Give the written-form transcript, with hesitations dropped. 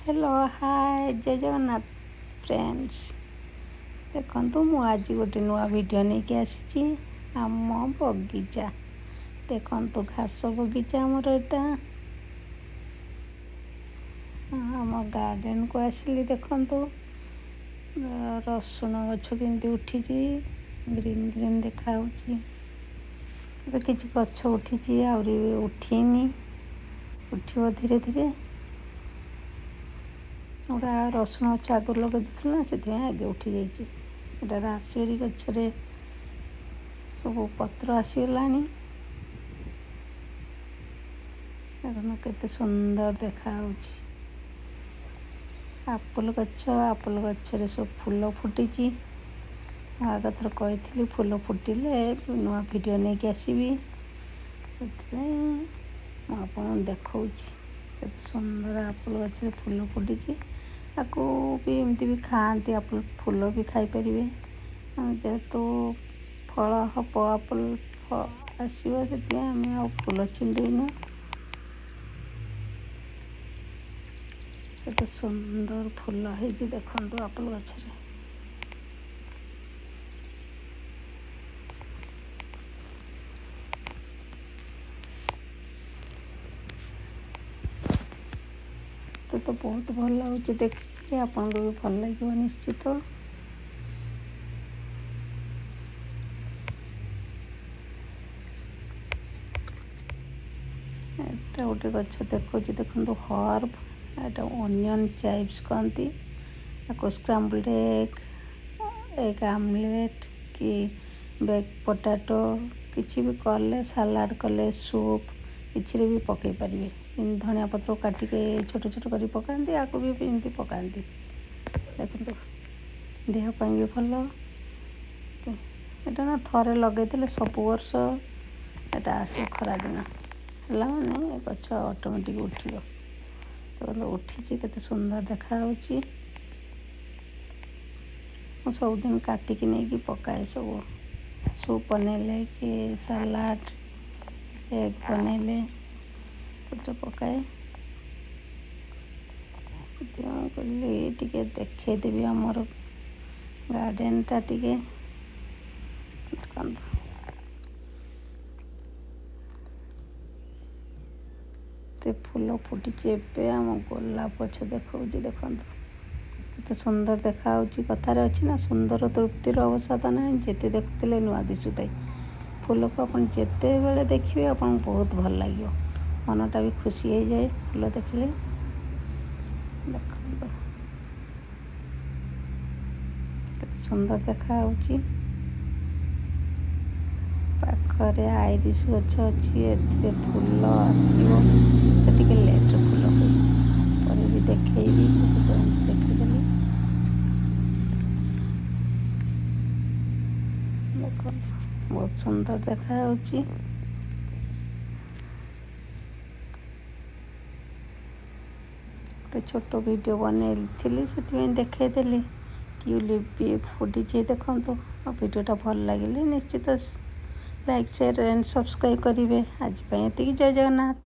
Hello hi जय Jagannath friends देखो मु आज गोटे नुआ वीडियो नहीं कि आसी आम बगीचा देखो घास बगीचा आमर यहाँ आम गार्डन को आसिली देखो रसुण गछ केमती उठी ग्रीन ग्रीन देखा किसी गछ उठी आहरी उठीनी उठो धीरे धीरे गोटा रसुण गछ आगुरी लगे ना से आगे उठी जाइए राशि गचरे सब पत्र आसीगला केते सुंदर देखा आपुल गचरे सब फूल फुटी आग थर कही फूल फुटिले नुआ वीडियो नहीं कि आसबि आपन देखा केते सुंदर आपुल गचरे फूल फुटी आपको भी एमती भी खाती आपुल फूल भी खाई पारे जेहेतु फल हम आपुल आसो से आम फूल छिंडीन केते सुंदर फूल है देखो आपुल गचरे तो बहुत भल लगे देखिए आपन को भी भल लगे निश्चित एटा गोटे गछ देखो हर्ब एटा ओनियन चिप्स कहती आपको स्क्रैम्बल्ड एग आमलेट कि बेक पोटैटो किसी भी कले सलाड कले सूप किसी भी पकई पारे धनिया पत्र काटिक छोट छोट कर पकाती आपको भी एमती पकाती देखो देहपाई भी भल एटा ना थरे लगे सब वर्ष एटा आसे खरा दिन है मैंने गछ ऑटोमेटिक उठो तो उठी केते सुंदर देखा सबुदिन काटिक नहीं पकाए सब सूप बनैले कि सलाड एग बनैले पकाए टे देखेदेवी आमर गार्डन टा टे फूल फुटी आम गोलाप गछ देखो केते सुंदर देखा कथार अच्छी ना सुंदर तृप्तिर अवसाद ना जिते देखुले नुआ दिशुताई फूल को आप जिते बेले देखिए आप बहुत भल लगे मनटा भी खुशी हो जाए फूल देखिले देखो केते सुंदर देखा पाखरे आइरिस गछ अच्छी ए फूल आसो टे लेट फूल पर भी देखी देखीदेली देखो बहुत सुंदर देखा छोट वीडियो बनई से देखेदेली ट्यूलिप भी फुटी देखो वीडियोटा भल लगे निश्चित लाइक शेयर एंड सब्सक्राइब करेंगे आज ये जय जगन्नाथ।